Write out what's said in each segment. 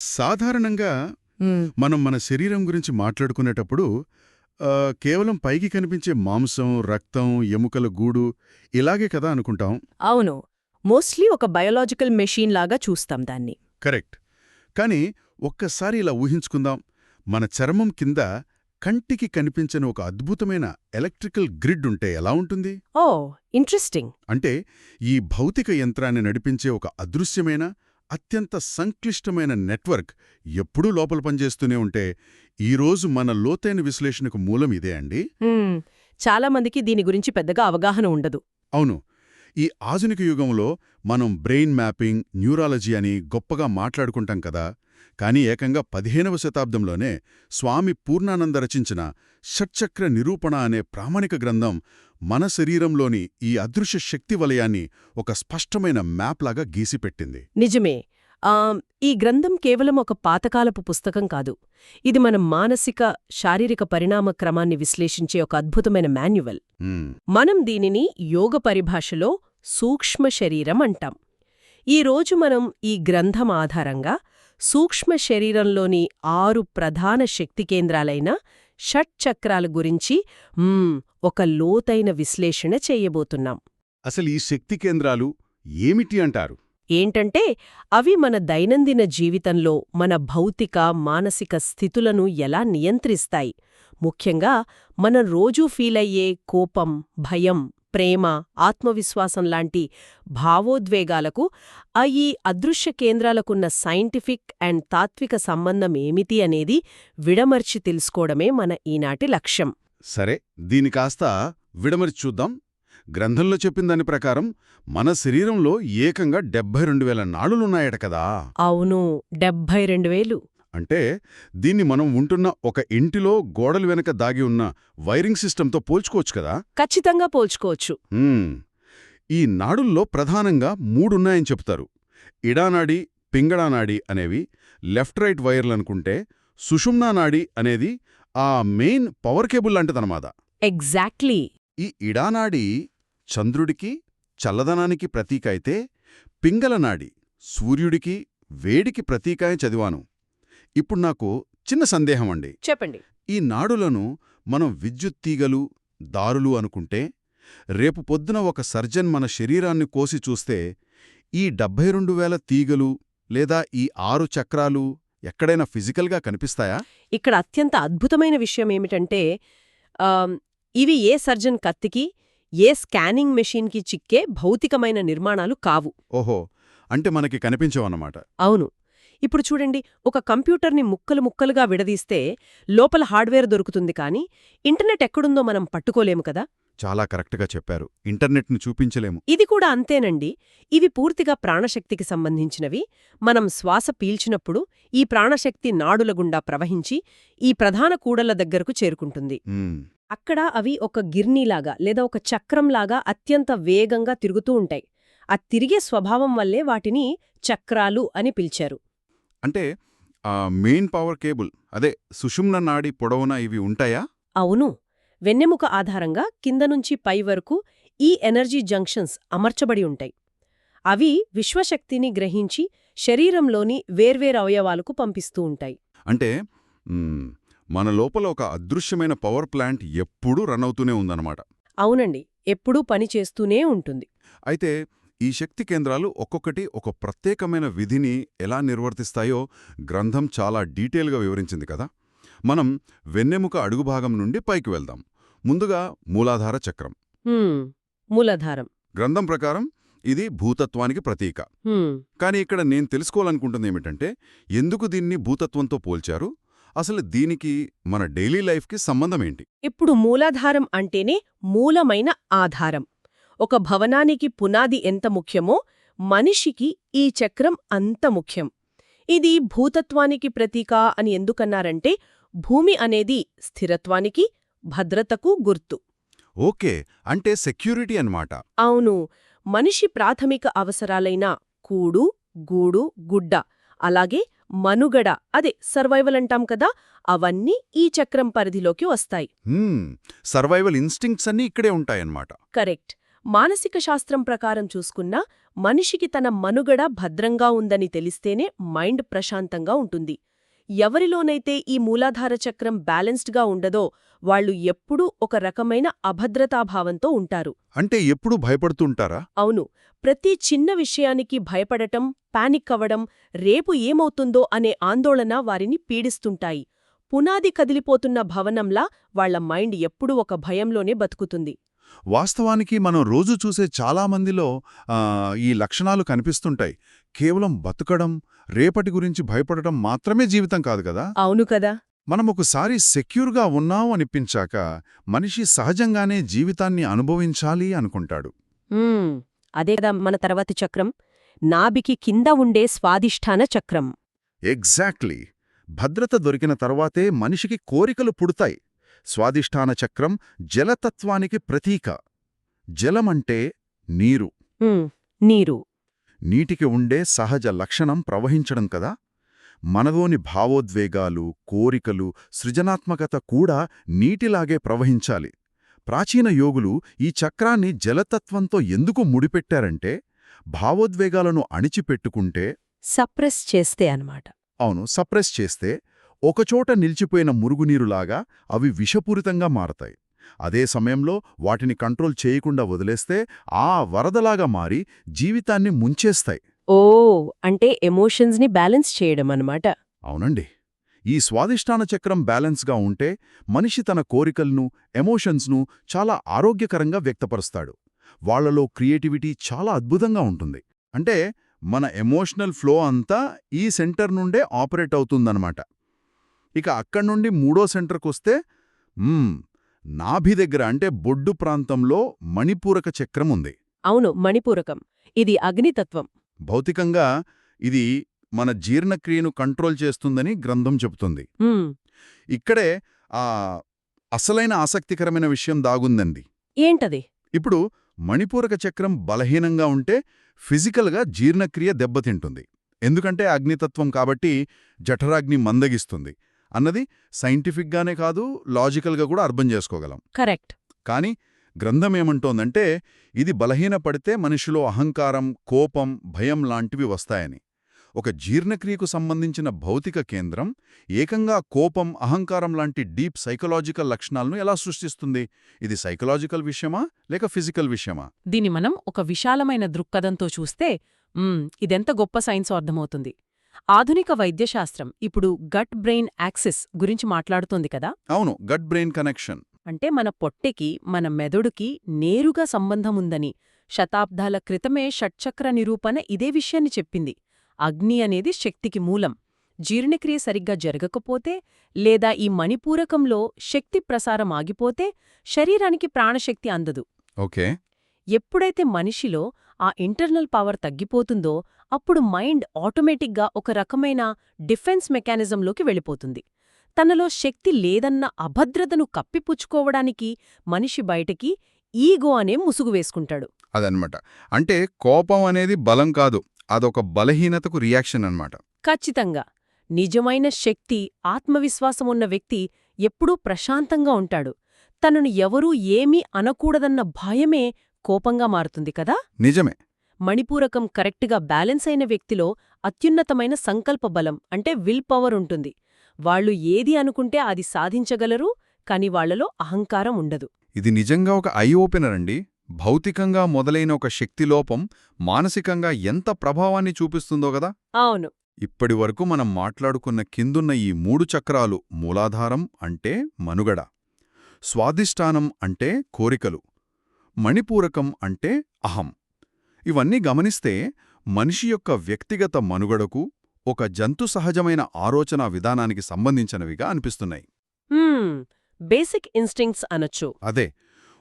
సాధారణంగా మనం మన శరీరం గురించి మాట్లాడుకునేటప్పుడు కేవలం పైకి కనిపించే మాంసం, రక్తం, ఎముకల గూడు ఇలాగే కదా అనుకుంటాం. అవును. మోస్ట్లీ ఒక బయోలాజికల్ మెషీన్ లాగా చూస్తాం దాన్ని. కరెక్ట్. కానీ ఒక్కసారి ఇలా ఊహించుకుందాం. మన చర్మం కింద కంటికి కనిపించని ఒక అద్భుతమైన ఎలక్ట్రికల్ గ్రిడ్ ఉంటే ఎలా ఉంటుంది? ఓ, ఇంట్రెస్టింగ్. అంటే ఈ భౌతిక యంత్రాన్ని నడిపించే ఒక అదృశ్యమైన, అత్యంత సంక్లిష్టమైన నెట్వర్క్ ఎప్పుడూ లోపల పనిచేస్తూనే ఉంటే, ఈరోజు మన లోతైన విశ్లేషణకు మూలం ఇదే అండి. చాలా మందికి దీని గురించి పెద్దగా అవగాహన ఉండదు. అవును. ఈ ఆధునిక యుగంలో మనం బ్రెయిన్ మ్యాపింగ్, న్యూరాలజీ అని గొప్పగా మాట్లాడుకుంటాం కదా. కానీ ఏకంగా 15వ శతాబ్దంలోనే స్వామి పూర్ణానంద రచించిన షట్చక్ర నిరూపణ అనే ప్రామాణిక గ్రంథం మన శరీరంలోని ఈ అదృశ్య శక్తి వలయాన్ని ఒక స్పష్టమైన మ్యాప్లాగా గీసిపెట్టింది. నిజమే. ఈ గ్రంథం కేవలం ఒక పాతకాలపు పుస్తకం కాదు. ఇది మన మానసిక, శారీరక పరిణామ క్రమాన్ని విశ్లేషించే ఒక అద్భుతమైన మాన్యువల్. మనం దీనిని యోగ పరిభాషలో సూక్ష్మ శరీరం అంటాం. ఈరోజు మనం ఈ గ్రంథం ఆధారంగా సూక్ష్మ శరీరంలోని 6 ప్రధాన శక్తి కేంద్రాలైన షట్చక్రాల గురించి ఒక లోతైన విశ్లేషణ చేయబోతున్నాం. అసలు ఈ శక్తి కేంద్రాలు ఏమిటి అంటారు? ఏంటంటే అవి మన దైనందిన జీవితంలో మన భౌతిక, మానసిక స్థితులను ఎలా నియంత్రిస్తాయి. ముఖ్యంగా మనం రోజూ ఫీలయ్యే కోపం, భయం, ప్రేమ, ఆత్మవిశ్వాసం లాంటి భావోద్వేగాలకు ఈ అదృశ్య కేంద్రాలకున్న సైంటిఫిక్ అండ్ తాత్విక సంబంధం ఏమిటి అనేది విడమర్చి తెలుసుకోవడమే మన ఈనాటి లక్ష్యం. సరే, దీని కాస్త విడమర్చి చూద్దాం. గ్రంథంలో చెప్పిన దాని ప్రకారం మన శరీరంలో ఏకంగా 72,000 నాడులున్నాయట కదా. అవును, 72,000. అంటే దీన్ని మనం ఉంటున్న ఒక ఇంటిలో గోడల వెనక దాగి ఉన్న వైరింగ్ సిస్టంతో పోల్చుకోవచ్చు కదా. ఖచ్చితంగా పోల్చుకోవచ్చు. ఈ నాడుల్లో ప్రధానంగా 3 ఉన్నాయని చెప్తారు. ఇడానాడి, పింగళానాడి అనేవి లెఫ్ట్ రైట్ వైర్లనుకుంటే, సుషుమ్నా నాడి అనేది ఆ మెయిన్ పవర్ కేబుల్ లాంటిదన్నమాట. ఎగ్జాక్ట్లీ. ఈ ఇడానాడి చంద్రుడికి, చల్లదనానికి ప్రతీక అయితే, పింగళనాడి సూర్యుడికి, వేడికి ప్రతీక అని చదివాను. ఇప్పుడు నాకు చిన్న సందేహం అండి. చెప్పండి. ఈ నాడులను మనం విద్యుత్ తీగలు, దారులు అనుకుంటే, రేపు పొద్దున ఒక సర్జన్ మన శరీరాన్ని కోసి చూస్తే ఈ 72,000 తీగలు లేదా ఈ 6 చక్రాలు ఎక్కడైనా ఫిజికల్గా కనిపిస్తాయా? ఇక్కడ అత్యంత అద్భుతమైన విషయం ఏమిటంటే ఇవి ఏ సర్జన్ కత్తికి, ఏ స్కానింగ్ మెషీన్కి చిక్కే భౌతికమైన నిర్మాణాలు కావు. ఓహో, అంటే మనకి కనిపించవన్నమాట. అవును. ఇప్పుడు చూడండి, ఒక కంప్యూటర్ని ముక్కలు ముక్కలుగా విడదీస్తే లోపల హార్డ్వేర్ దొరుకుతుంది, కానీ ఇంటర్నెట్ ఎక్కడుందో మనం పట్టుకోలేము కదా. చాలా కరెక్ట్గా చెప్పారు. ఇంటర్నెట్ను చూపించలేము. ఇది కూడా అంతేనండి. ఇవి పూర్తిగా ప్రాణశక్తికి సంబంధించినవి. మనం శ్వాస పీల్చినప్పుడు ఈ ప్రాణశక్తి నాడుల గుండా ప్రవహించి ఈ ప్రధాన కూడళ్ల దగ్గరకు చేరుకుంటుంది. అక్కడ అవి ఒక గిర్నీలాగా లేదా ఒక చక్రంలాగా అత్యంత వేగంగా తిరుగుతూ ఉంటాయి. ఆ తిరిగే స్వభావం వల్లే వాటిని చక్రాలు అని పిలిచారు. అంటే మెయిన్ పవర్ కేబుల్, అదే సుషుమ్న నాడి పొడవునా ఇవి ఉంటాయా? అవును. వెన్నెముక ఆధారంగా కింద నుంచి పై వరకు ఈ ఎనర్జీ జంక్షన్స్ అమర్చబడి ఉంటాయి. అవి విశ్వశక్తిని గ్రహించి శరీరంలోని వేర్వేరు అవయవాలకు పంపిస్తూ ఉంటాయి. అంటే మన లోపల ఒక అదృశ్యమైన పవర్ ప్లాంట్ ఎప్పుడూ రన్ అవుతూనే ఉందన్నమాట. అవునండి, ఎప్పుడూ పనిచేస్తూనే ఉంటుంది. అయితే ఈ శక్తి కేంద్రాలు ఒక్కొక్కటి ఒక ప్రత్యేకమైన విధిని ఎలా నిర్వర్తిస్తాయో గ్రంథం చాలా డీటెయిల్గా వివరించింది కదా. మనం వెన్నెముక అడుగుభాగం నుండి పైకి వెళ్దాం. ముందుగా మూలాధార చక్రం. మూలాధారం గ్రంథం ప్రకారం ఇది భూతత్వానికి ప్రతీక. కానీ ఇక్కడ నేను తెలుసుకోవాలనుకుంటుంది ఏమిటంటే, ఎందుకు దీన్ని భూతత్వంతో పోల్చారు? అసలు దీనికి మన డైలీ లైఫ్కి సంబంధమేంటి? ఇప్పుడు మూలాధారం అంటేనే మూలమైన ఆధారం. ఒక భవనానికి పునాది ఎంత ముఖ్యమో మనిషికి ఈ చక్రం అంత ముఖ్యం. ఇది భూతత్వానికి ప్రతీక అని ఎందుకన్నారంటే, భూమి అనేది స్థిరత్వానికి, భద్రతకు గుర్తు. ఓకే, అంటే సెక్యూరిటీ అన్నమాట. అవును. మనిషి ప్రాథమిక అవసరాలైన కూడు, గూడు, గుడ్డ, అలాగే మనుగడ, అదే సర్వైవల్ అంటాం కదా, అవన్నీ ఈ చక్రం పరిధిలోకి వస్తాయి. సర్వైవల్ ఇన్స్టింక్ట్స్ అన్నీ ఇక్కడే ఉంటాయన్నమాట. కరెక్ట్. మానసిక శాస్త్రం ప్రకారం చూసుకున్నా మనిషికి తన మనుగడ భద్రంగా ఉందని తెలిస్తేనే మైండ్ ప్రశాంతంగా ఉంటుంది. ఎవరిలోనైతే ఈ మూలాధార చక్రం బ్యాలెన్స్డ్గా ఉండదో వాళ్ళు ఎప్పుడూ ఒక రకమైన అభద్రతాభావంతో ఉంటారు. అంటే ఎప్పుడూ భయపడుతుంటారా? అవును, ప్రతి చిన్న విషయానికి భయపడటం, పానిక్ అవ్వడం, రేపు ఏమవుతుందో అనే ఆందోళన వారిని పీడిస్తుంటాయి. పునాది కదిలిపోతున్న భవనంలా వాళ్ల మైండ్ ఎప్పుడూ ఒక భయంలోనే బతుకుతుంది. వాస్తవానికి మనం రోజు చూసే చాలామందిలో ఈ లక్షణాలు కనిపిస్తుంటాయి. కేవలం బతకడం, రేపటి గురించి భయపడటం మాత్రమే జీవితం కాదు కదా. అవును కదా. మనం ఒకసారి సెక్యూర్గా ఉన్నాం అనిపించాక మనిషి సహజంగానే జీవితాన్ని అనుభవించాలి అనుకుంటాడు. అదే కదా మన తర్వాతి చక్రం, నాభికి కింద ఉండే స్వాదిష్ఠాన చక్రం. ఎగ్జాక్ట్లీ. భద్రత దొరికిన తర్వాతే మనిషికి కోరికలు పుడతాయి. స్వాదిష్ఠాన చక్రం జలతత్వానికి ప్రతీక. జలమంటే నీరు. నీరు. నీటికి ఉండే సహజ లక్షణం ప్రవహించడం కదా. మనలోని భావోద్వేగాలు, కోరికలు, సృజనాత్మకత కూడా నీటిలాగే ప్రవహించాలి. ప్రాచీన యోగులు ఈ చక్రాన్ని జలతత్వంతో ఎందుకు ముడిపెట్టారంటే, భావోద్వేగాలను అణిచిపెట్టుకుంటే, సప్రెస్ చేస్తే అన్నమాట. అవును, సప్రెస్ చేస్తే ఒకచోట నిలిచిపోయిన మురుగునీరులాగా అవి విషపూరితంగా మారతాయి. అదే సమయంలో వాటిని కంట్రోల్ చేయకుండా వదిలేస్తే ఆ వరదలాగా మారి జీవితాన్ని ముంచేస్తాయి. అంటే ఎమోషన్స్ని బ్యాలెన్స్ చేయడం అన్నమాట. అవునండి. ఈ స్వాదిష్టాన చక్రం బ్యాలెన్స్గా ఉంటే మనిషి తన కోరికలను, ఎమోషన్స్ను చాలా ఆరోగ్యకరంగా వ్యక్తపరుస్తాడు. వాళ్లలో క్రియేటివిటీ చాలా అద్భుతంగా ఉంటుంది. అంటే మన ఎమోషనల్ ఫ్లో అంతా ఈ సెంటర్ నుండే ఆపరేట్ అవుతుందన్నమాట. ఇక అక్కడ్నుండి మూడో సెంటర్కొస్తే నాభి దగ్గర అంటే బొడ్డు ప్రాంతంలో మణిపూరక చక్రం ఉంది. అవును, మణిపూరకం. ఇది అగ్నితత్వం. భౌతికంగా ఇది మన జీర్ణక్రియను కంట్రోల్ చేస్తుందని గ్రంథం చెబుతుంది. ఇక్కడే అసలైన ఆసక్తికరమైన విషయం దాగుందండి. ఏంటది? ఇప్పుడు మణిపూరక చక్రం బలహీనంగా ఉంటే ఫిజికల్గా జీర్ణక్రియ దెబ్బతింటుంది. ఎందుకంటే అగ్నితత్వం కాబట్టి జఠరాగ్ని మందగిస్తుంది అన్నది సైంటిఫిక్గానే కాదు, లాజికల్గా కూడా అర్థం చేసుకోగలం. కరెక్ట్. కానీ గ్రంథం ఏమంటోందంటే ఇది బలహీనపడితే మనిషిలో అహంకారం, కోపం, భయం లాంటివి వస్తాయని. ఒక జీర్ణక్రియకు సంబంధించిన భౌతిక కేంద్రం ఏకంగా కోపం, అహంకారం లాంటి డీప్ సైకలాజికల్ లక్షణాలను ఎలా సృష్టిస్తుంది? ఇది సైకలాజికల్ విషయమా లేక ఫిజికల్ విషయమా? దీన్ని మనం ఒక విశాలమైన దృక్పథంతో చూస్తే ఇదెంత గొప్ప సైన్సో అర్థమవుతుంది. ఆధునిక వైద్యశాస్త్రం ఇప్పుడు గట్ బ్రెయిన్ యాక్సిస్ గురించి మాట్లాడుతోంది కదా. అవును, గట్ బ్రెయిన్ కనెక్షన్. అంటే మన పొట్టెకి, మన మెదడుకి నేరుగా సంబంధముందని శతాబ్దాల క్రితమే షట్చక్ర నిరూపణ ఇదే విషయాన్ని చెప్పింది. అగ్ని అనేది శక్తికి మూలం. జీర్ణక్రియ సరిగ్గా జరగకపోతే లేదా ఈ మణిపూరకంలో శక్తి ప్రసారం ఆగిపోతే శరీరానికి ప్రాణశక్తి అందదు. ఓకే. ఎప్పుడైతే మనిషిలో ఆ ఇంటర్నల్ పవర్ తగ్గిపోతుందో అప్పుడు మైండ్ ఆటోమేటిక్గా ఒక రకమైన డిఫెన్స్ మెకానిజంలోకి వెళ్ళిపోతుంది. తనలో శక్తి లేదన్న అభద్రతను కప్పిపుచ్చుకోవడానికి మనిషి బయటకి ఈగో అనే ముసుగు వేసుకుంటాడు. అదనమాట. అంటే కోపం అనేది బలం కాదు, అదొక బలహీనతకు రియాక్షన్ అన్నమాట. ఖచ్చితంగా. నిజమైన శక్తి, ఆత్మవిశ్వాసమున్న వ్యక్తి ఎప్పుడూ ప్రశాంతంగా ఉంటాడు. తనను ఎవరూ ఏమీ అనకూడదన్న భయమే కోపంగా మారుతుంది కదా. నిజమే. మణిపూరకం కరెక్ట్గా బ్యాలెన్స్ అయిన వ్యక్తిలో అత్యున్నతమైన సంకల్ప బలం అంటే విల్ పవర్ ఉంటుంది. వాళ్లు ఏది అనుకుంటే అది సాధించగలరు, కాని వాళ్లలో అహంకారం ఉండదు. ఇది నిజంగా ఒక ఐ ఓపెనర్ అండి. భౌతికంగా మొదలైన ఒక శక్తిలోపం మానసికంగా ఎంత ప్రభావాన్ని చూపిస్తుందో గదా. అవును. ఇప్పటివరకు మనం మాట్లాడుకున్న కిందున్న ఈ 3 చక్రాలు మూలాధారం అంటే మనుగడ, స్వాదిష్టానం అంటే కోరికలు, మణిపూరకం అంటే అహం. ఇవన్నీ గమనిస్తే మనిషి యొక్క వ్యక్తిగత మనుగడకు, ఒక జంతు సహజమైన ఆలోచనా విధానానికి సంబంధించినవిగా అనిపిస్తున్నాయి. బేసిక్ ఇన్స్టింక్ట్స్ అనొచ్చు. అదే.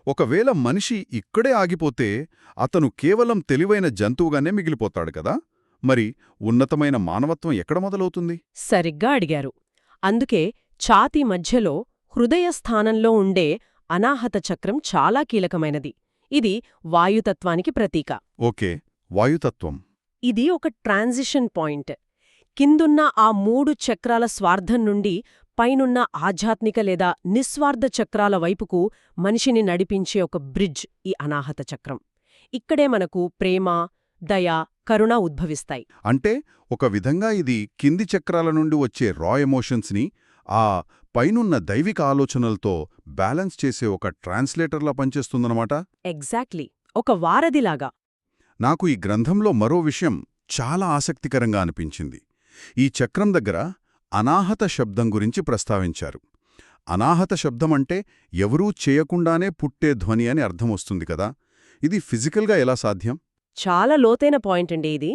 ఒకవేళ మనిషి ఇక్కడే ఆగిపోతే అతను కేవలం తెలివైన జంతువుగానే మిగిలిపోతాడు కదా. మరి ఉన్నతమైన మానవత్వం ఎక్కడ మొదలవుతుంది? సరిగ్గా అడిగారు. అందుకే ఛాతీ మధ్యలో హృదయస్థానంలో ఉండే అనాహత చక్రం చాలా కీలకమైనది. ఇది వాయుతత్వానికి ప్రతీక. ఓకే, వాయుతత్వం. ఇది ఒక ట్రాన్సిషన్ పాయింట్. కిందున్న ఆ 3 చక్రాల స్వార్థం నుండి పైనున్న ఆధ్యాత్మిక లేదా నిస్వార్థ చక్రాల వైపుకు మనిషిని నడిపించే ఒక బ్రిడ్జ్ ఈ అనాహత చక్రం. ఇక్కడే మనకు ప్రేమ, దయ, కరుణ ఉద్భవిస్తాయి. అంటే ఒక విధంగా ఇది కింది చక్రాల నుండి వచ్చే రా ఎమోషన్స్ని ఆ పైనున్న దైవిక ఆలోచనలతో బ్యాలెన్స్ చేసే ఒక ట్రాన్స్లేటర్లా పనిచేస్తుందన్నమాట. ఎగ్జాక్ట్లీ, ఒక వారధిలాగా. నాకు ఈ గ్రంథంలో మరో విషయం చాలా ఆసక్తికరంగా అనిపించింది. ఈ చక్రం దగ్గర అనాహత శబ్దం గురించి ప్రస్తావించారు. అనాహత శబ్దమంటే ఎవరూ చేయకుండానే పుట్టే ధ్వని అని అర్థమొస్తుంది కదా. ఇది ఫిజికల్గా ఎలా సాధ్యం? చాలా లోతైన పాయింట్ అండి ఇది.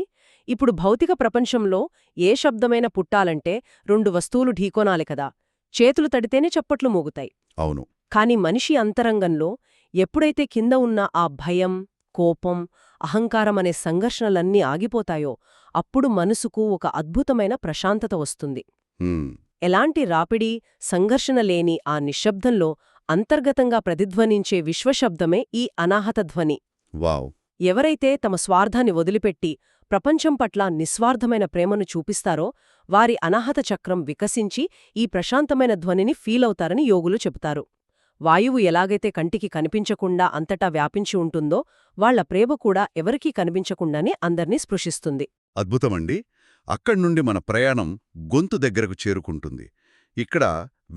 ఇప్పుడు భౌతిక ప్రపంచంలో ఏ శబ్దమైనా పుట్టాలంటే 2 వస్తువులు ఢీకొనాలి కదా. చేతులు తడితేనే చప్పట్లు మోగుతాయి. అవును. కాని మనిషి అంతరంగంలో ఎప్పుడైతే కింద ఉన్న ఆ భయం, కోపం, అహంకారం అనే సంఘర్షణలన్నీ ఆగిపోతాయో అప్పుడు మనసుకు ఒక అద్భుతమైన ప్రశాంతత వస్తుంది. హ్మ్. ఎలాంటి రాపిడి, సంఘర్షణ లేని ఆ నిశ్శబ్దంలో అంతర్గతంగా ప్రతిధ్వనించే విశ్వశబ్దమే ఈ అనాహత ధ్వని. వావ్. ఎవరైతే తమ స్వార్థాన్ని వదిలిపెట్టి ప్రపంచం పట్ల నిస్వార్థమైన ప్రేమను చూపిస్తారో వారి అనాహత చక్రం వికసించి ఈ ప్రశాంతమైన ధ్వనిని ఫీలవుతారని యోగులు చెబుతారు. వాయువు ఎలాగైతే కంటికి కనిపించకుండా అంతటా వ్యాపించి ఉంటుందో వాళ్ల ప్రేమ కూడా ఎవరికీ కనిపించకుండానే అందర్నీ స్పృశిస్తుంది. అద్భుతమండి. అక్కడ్నుండి మన ప్రయాణం గొంతు దగ్గరకు చేరుకుంటుంది. ఇక్కడ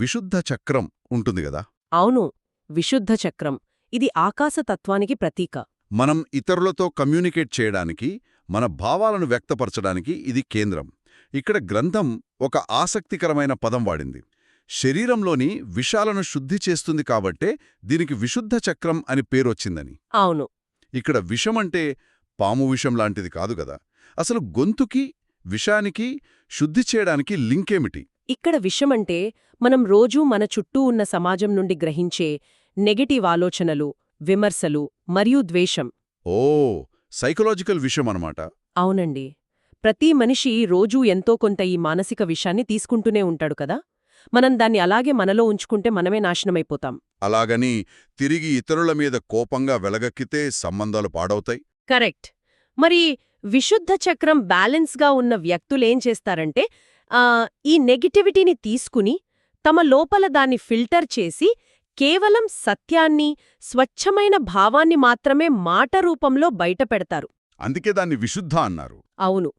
విశుద్ధ చక్రం ఉంటుంది గదా. అవును, విశుద్ధ చక్రం. ఇది ఆకాశతత్వానికి ప్రతీక. మనం ఇతరులతో కమ్యూనికేట్ చేయడానికి, మన భావాలను వ్యక్తపరచడానికి ఇది కేంద్రం. ఇక్కడ గ్రంథం ఒక ఆసక్తికరమైన పదం వాడింది. శరీరంలోని విషాలను శుద్ధి చేస్తుంది కాబట్టే దీనికి విశుద్ధ చక్రం అని పేరొచ్చిందని. అవును. ఇక్కడ విషమంటే పాము విషం లాంటిది కాదు గదా. అసలు గొంతుకి, విషానికి, శుద్ధి చేయడానికి లింకేమిటి? ఇక్కడ విషమంటే మనం రోజూ మన చుట్టూ ఉన్న సమాజం నుండి గ్రహించే నెగటివ్ ఆలోచనలు, విమర్శలు మరియు ద్వేషం. ఓ, సైకలాజికల్ విషం అనమాట. అవునండి. ప్రతి మనిషి రోజూ ఎంతో కొంత ఈ మానసిక విషాన్ని తీసుకుంటూనే ఉంటాడు కదా. మనం దాన్ని అలాగే మనలో ఉంచుకుంటే మనమే నాశనమైపోతాం. అలాగని తిరిగి ఇతరుల మీద కోపంగా వెలగక్కితే సంబంధాలు పాడవుతాయి. కరెక్ట్. మరి విశుద్ధ చక్రం బ్యాలెన్స్గా ఉన్న వ్యక్తులేం చేస్తారంటే ఈ నెగటివిటీని తీసుకుని తమ లోపల దాన్ని ఫిల్టర్ చేసి కేవలం సత్యాన్ని, స్వచ్ఛమైన భావాన్ని మాత్రమే మాట రూపంలో బయటపెడతారు. అందుకే దాన్ని విశుద్ధ అన్నారు. అవును.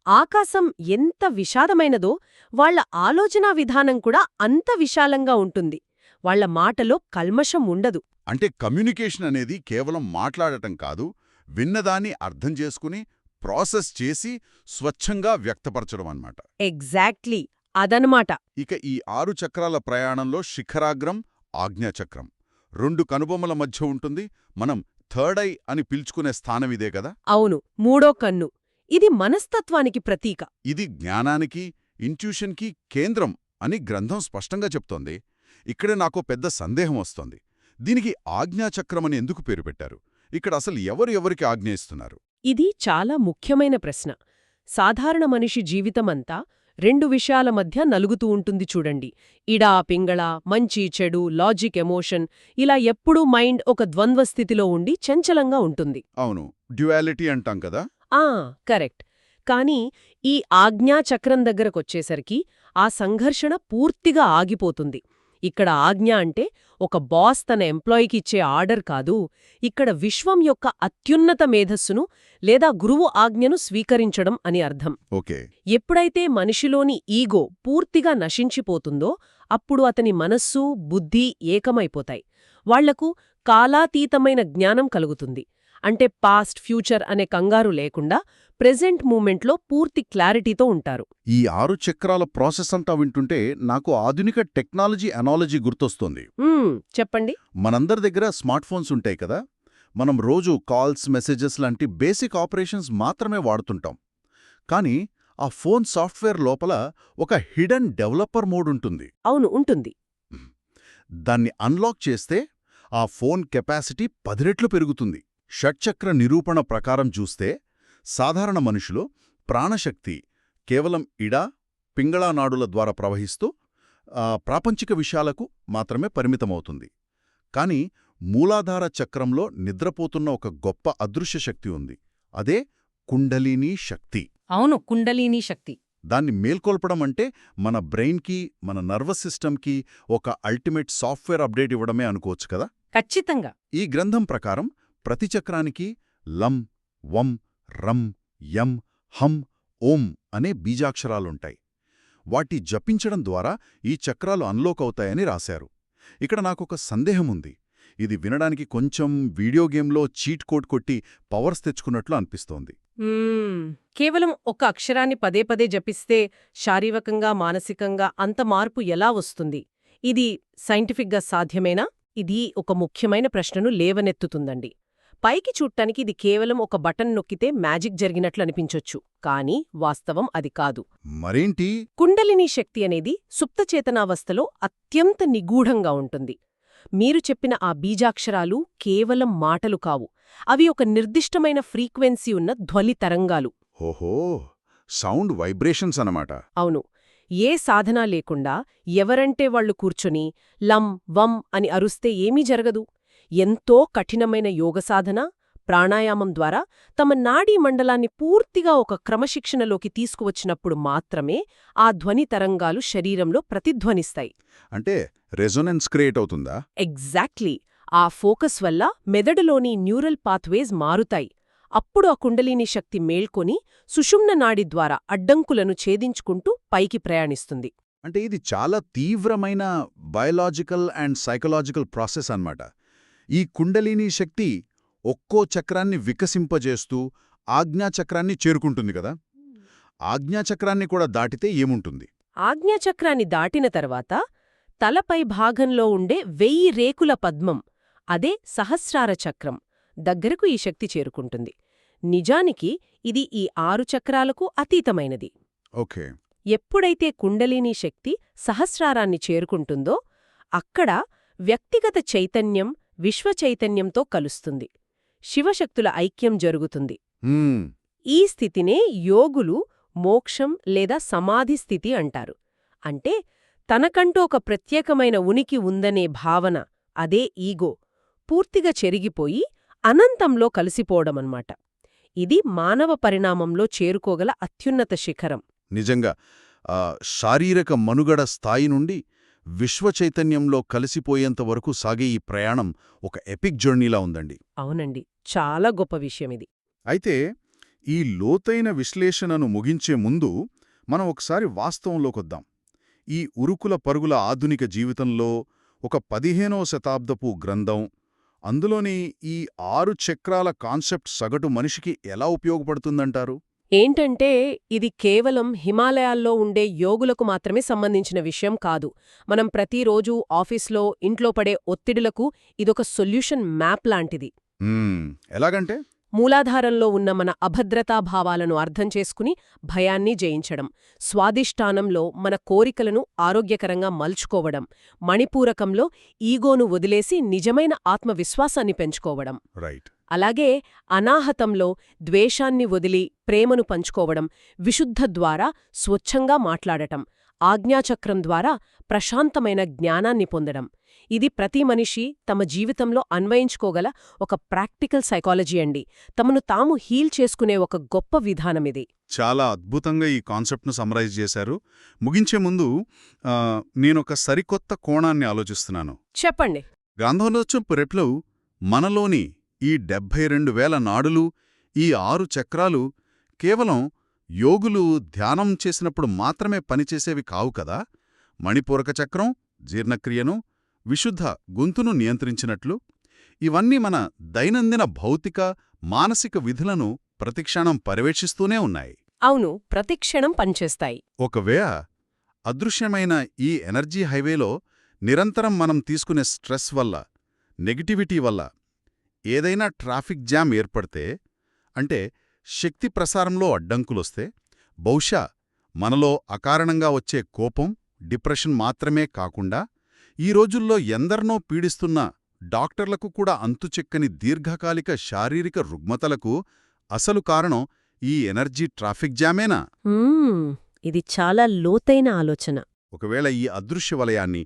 ఆకాశం ఎంత విషాదమైనదో వాళ్ల ఆలోచనా విధానం కూడా అంత విశాలంగా ఉంటుంది. వాళ్ల మాటలో కల్మషం ఉండదు. అంటే కమ్యూనికేషన్ అనేది కేవలం మాట్లాడటం కాదు, విన్నదాన్ని అర్థం చేసుకుని ప్రాసెస్ చేసి స్వచ్ఛంగా వ్యక్తపరచడం అన్నమాట. ఎగ్జాక్ట్లీ అదనమాట. ఇక ఈ 6 చక్రాల ప్రయాణంలో శిఖరాగ్రం ఆజ్ఞాచక్రం 2 కనుబొమ్మల మధ్య ఉంటుంది. మనం థర్డ్ ఐ అని పిలుచుకునే స్థానమిదే కదా. అవును, మూడో కన్ను. ఇది మనస్తత్వానికి ప్రతీక. ఇది జ్ఞానానికి, ఇంట్యూషన్కి కేంద్రం అని గ్రంథం స్పష్టంగా చెప్తోంది. ఇక్కడే నాకు పెద్ద సందేహం వస్తోంది. దీనికి ఆజ్ఞాచక్రమని ఎందుకు పేరు పెట్టారు? ఇక్కడ అసలు ఎవరు ఎవరికి ఆజ్ఞ ఇస్తున్నారు? ఇది చాలా ముఖ్యమైన ప్రశ్న. సాధారణ మనిషి జీవితమంతా 2 విషయాల మధ్య నలుగుతూ ఉంటుంది చూడండి. ఇడా పింగళ, మంచి చెడు, లాజిక్ ఎమోషన్, ఇలా ఎప్పుడూ మైండ్ ఒక ద్వంద్వ స్థితిలో ఉండి చంచలంగా ఉంటుంది. అవును, డ్యుయాలిటీ అంటాం కదా. కరెక్ట్. కానీ ఈ ఆజ్ఞాచక్రం దగ్గరకొచ్చేసరికి ఆ సంఘర్షణ పూర్తిగా ఆగిపోతుంది. ఇక్కడ ఆజ్ఞ అంటే ఒక బాస్ తన ఎంప్లాయీకిచ్చే ఆర్డర్ కాదు. ఇక్కడ విశ్వం యొక్క అత్యున్నత మేధస్సును లేదా గురువు ఆజ్ఞను స్వీకరించడం అని అర్థం. ఓకే. ఎప్పుడైతే మనిషిలోని ఈగో పూర్తిగా నశించిపోతుందో అప్పుడు అతని మనస్సు, బుద్ధి ఏకమైపోతాయి. వాళ్లకు కాలాతీతమైన జ్ఞానం కలుగుతుంది. అంటే పాస్ట్, ఫ్యూచర్ అనే కంగారు లేకుండా ప్రెజెంట్ మూమెంట్లో పూర్తి క్లారిటీతో ఉంటారు. ఈ 6 చక్రాల ప్రాసెస్ అంతా వింటుంటే నాకు ఆధునిక టెక్నాలజీ అనాలజీ గుర్తొస్తోంది. చెప్పండి. మనందరి దగ్గర స్మార్ట్ ఫోన్స్ ఉంటాయి కదా. మనం రోజు కాల్స్, మెసేజెస్ లాంటి బేసిక్ ఆపరేషన్స్ మాత్రమే వాడుతుంటాం. కానీ ఆ ఫోన్ సాఫ్ట్వేర్ లోపల ఒక హిడెన్ డెవలపర్ మోడ్ ఉంటుంది. అవును, ఉంటుంది. దాన్ని అన్లాక్ చేస్తే ఆ ఫోన్ కెపాసిటీ 10 రెట్లు పెరుగుతుంది. షట్చక్ర నిరూపణ ప్రకారం చూస్తే సాధారణ మనుషులో ప్రాణశక్తి కేవలం ఇడా, పింగళా నాడుల ద్వారా ప్రవహిస్తూ ప్రాపంచిక విషయాలకు మాత్రమే పరిమితమవుతుంది. కాని మూలాధార చక్రంలో నిద్రపోతున్న ఒక గొప్ప అదృశ్య శక్తి ఉంది. అదే కుండలినీ శక్తి. అవును, కుండలినీ శక్తి. దాన్ని మేల్కొల్పడం అంటే మన బ్రెయిన్కి, మన నర్వస్ సిస్టమ్కి ఒక అల్టిమేట్ సాఫ్ట్వేర్ అప్డేట్ ఇవ్వడమే అనుకోవచ్చు కదా. ఖచ్చితంగా. ఈ గ్రంథం ప్రకారం ప్రతి చక్రానికి లం, వం, రం, యం, హం, ఓం అనే బీజాక్షరాలుంటాయి. వాటి జపించడం ద్వారా ఈ చక్రాలు అన్లోక్ అవుతాయని రాశారు. ఇక్కడ నాకొక సందేహముంది. ఇది వినడానికి కొంచెం వీడియో గేమ్లో చీట్ కోడ్ కొట్టి పవర్స్ తెచ్చుకున్నట్లు అనిపిస్తోంది. కేవలం ఒక అక్షరాన్ని పదే పదే జపిస్తే శారీరకంగా మానసికంగా అంత మార్పు ఎలా వస్తుంది? ఇది సైంటిఫిక్గా సాధ్యమేనా? ఇది ఒక ముఖ్యమైన ప్రశ్నను లేవనెత్తుతుందండి. పైకి చూడటానికి ఇది కేవలం ఒక బటన్ నొక్కితే మ్యాజిక్ జరిగినట్లు అనిపించొచ్చు, కానీ వాస్తవం అది కాదు. మరేంటి? కుండలినీ శక్తి అనేది సుప్తచేతనావస్థలో అత్యంత నిగూఢంగా ఉంటుంది. మీరు చెప్పిన ఆ బీజాక్షరాలు కేవలం మాటలు కావు, అవి ఒక నిర్దిష్టమైన ఫ్రీక్వెన్సీ ఉన్న ధ్వని తరంగాలు. ఓహో, సౌండ్ వైబ్రేషన్స్ అనమాట. అవును. ఏ సాధనా లేకుండా ఎవరంటే వాళ్లు కూర్చొని లం వం అని అరుస్తే ఏమీ జరగదు. ఎంతో కఠినమైన యోగసాధన, ప్రాణాయామం ద్వారా తమ నాడీ మండలాన్ని పూర్తిగా ఒక క్రమశిక్షణలోకి తీసుకువచ్చినప్పుడు మాత్రమే ఆ ధ్వని తరంగాలు శరీరంలో ప్రతిధ్వనిస్తాయి. అంటే రెజొనెన్స్ క్రియేట్ అవుతుందా? ఎగ్జాక్ట్లీ. ఆ ఫోకస్ వల్ల మెదడులోని న్యూరల్ పాత్వేస్ మారుతాయి. అప్పుడు ఆ కుండలినీ శక్తి మేల్కొని సుషుమ్న నాడి ద్వారా అడ్డంకులను ఛేదించుకుంటూ పైకి ప్రయాణిస్తుంది. అంటే ఇది చాలా తీవ్రమైన బయలాజికల్ అండ్ సైకలాజికల్ ప్రాసెస్ అన్నమాట. ఈ కుండలినీ శక్తి ఒక్కో చక్రాన్ని వికసింపజేస్తూ ఆజ్ఞాచక్రాన్ని చేరుకుంటుంది కదా. ఆజ్ఞాచక్రాన్ని కూడా దాటితే ఏముంటుంది? ఆజ్ఞాచక్రాన్ని దాటిన తర్వాత తలపై భాగంలో ఉండే 1000 రేకుల పద్మం, అదే సహస్రార చక్రం దగ్గరకు ఈ శక్తి చేరుకుంటుంది. నిజానికి ఇది ఈ 6 చక్రాలకు అతీతమైనది. ఓకే. ఎప్పుడైతే కుండలినీ శక్తి సహస్రారాన్ని చేరుకుంటుందో అక్కడ వ్యక్తిగత చైతన్యం విశ్వచైతన్యంతో కలుస్తుంది. శివశక్తుల ఐక్యం జరుగుతుంది. ఈ స్థితినే యోగులు మోక్షం లేదా సమాధి స్థితి అంటారు. అంటే తనకంటూ ఒక ప్రత్యేకమైన ఉనికి ఉందనే భావన, అదే ఈగో, పూర్తిగా చెరిగిపోయి అనంతంలో కలిసిపోవడమన్నమాట. ఇది మానవ పరిణామంలో చేరుకోగల అత్యున్నత శిఖరం. నిజంగా శారీరక మనుగడ స్థాయి నుండి విశ్వచైతన్యంలో కలిసిపోయేంతవరకు సాగే ఈ ప్రయాణం ఒక ఎపిక్ జర్నీలా ఉందండి. అవునండి, చాలా గొప్ప విషయమిది. అయితే ఈ లోతైన విశ్లేషణను ముగించే ముందు మనం ఒకసారి వాస్తవంలోకొద్దాం. ఈ ఉరుకుల పరుగుల ఆధునిక జీవితంలో ఒక 15వ శతాబ్దపు గ్రంథం, అందులోని ఈ 6 చక్రాల కాన్సెప్ట్ సగటు మనిషికి ఎలా ఉపయోగపడుతుందంటారు? ఏంటంటే ఇది కేవలం హిమాలయాల్లో ఉండే యోగులకు మాత్రమే సంబంధించిన విషయం కాదు. మనం ప్రతిరోజూ ఆఫీస్లో, ఇంట్లో పడే ఒత్తిడులకు ఇదొక సొల్యూషన్ మ్యాప్ లాంటిది. ఎలాగంటే? మూలాధారంలో ఉన్న మన అభద్రతాభావాలను అర్థం చేసుకుని భయాన్ని జయించడం, స్వాదిష్టానంలో మన కోరికలను ఆరోగ్యకరంగా మలుచుకోవడం, మణిపూరకంలో ఈగోను వదిలేసి నిజమైన ఆత్మవిశ్వాసాన్ని పెంచుకోవడం, రైట్. అలాగే అనాహతంలో ద్వేషాన్ని వదిలి ప్రేమను పంచుకోవడం, విశుద్ధ ద్వారా స్వచ్ఛంగా మాట్లాడటం, ఆజ్ఞాచక్రం ద్వారా ప్రశాంతమైన జ్ఞానాన్ని పొందడం. ఇది ప్రతి మనిషి తమ జీవితంలో అన్వయించుకోగల ఒక ప్రాక్టికల్ సైకాలజీ అండి. తమను తాము హీల్ చేసుకునే ఒక గొప్ప విధానమిది. చాలా అద్భుతంగా ఈ కాన్సెప్ట్ను సమరైజ్ చేశారు. ముగించే ముందు నేనొక సరికొత్త కోణాన్ని ఆలోచిస్తున్నాను. చెప్పండి. గ్రంథోలోచపు రెట్లు మనలోని ఈ 72,000 నాడులు, ఈ 6 చక్రాలు కేవలం యోగులు ధ్యానం చేసినప్పుడు మాత్రమే పనిచేసేవి కావు కదా. మణిపూరక చక్రం జీర్ణక్రియను, విశుద్ధ గొంతును నియంత్రించినట్లు ఇవన్నీ మన దైనందిన భౌతిక, మానసిక విధులను ప్రతిక్షణం పర్యవేక్షిస్తూనే ఉన్నాయి. అవును, ప్రతిక్షణం పనిచేస్తాయి. ఒకవేళ అదృశ్యమైన ఈ ఎనర్జీ హైవేలో నిరంతరం మనం తీసుకునే స్ట్రెస్ వల్ల, నెగటివిటీ వల్ల ఏదైనా ట్రాఫిక్ జామ్ ఏర్పడితే, అంటే శక్తి ప్రసారంలో అడ్డంకులొస్తే, బహుశా మనలో అకారణంగా వచ్చే కోపం, డిప్రెషన్ మాత్రమే కాకుండా ఈ రోజుల్లో ఎందరినో పీడిస్తున్న డాక్టర్లకు కూడా అంతుచెక్కని దీర్ఘకాలిక శారీరక రుగ్మతలకు అసలు కారణం ఈ ఎనర్జీ ట్రాఫిక్ జామేనా? ఇది చాలా లోతైన ఆలోచన. ఒకవేళ ఈ అదృశ్య వలయాన్ని,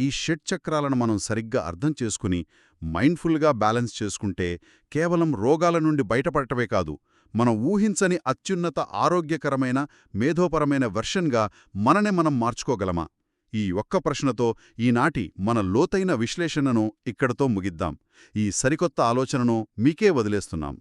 ఈ షట్చక్రాలను మనం సరిగ్గా అర్థం చేసుకుని మైండ్ఫుల్గా బ్యాలెన్స్ చేసుకుంటే కేవలం రోగాల నుండి బయటపడటమే కాదు, మనం ఊహించని అత్యున్నత ఆరోగ్యకరమైన, మేధోపరమైన వెర్షన్గా మననే మనం మార్చుకోగలమా? ఈ ఒక్క ప్రశ్నతో ఈనాటి మన లోతైన విశ్లేషణను ఇక్కడతో ముగిద్దాం. ఈ సరికొత్త ఆలోచనను మీకే వదిలేస్తున్నాం.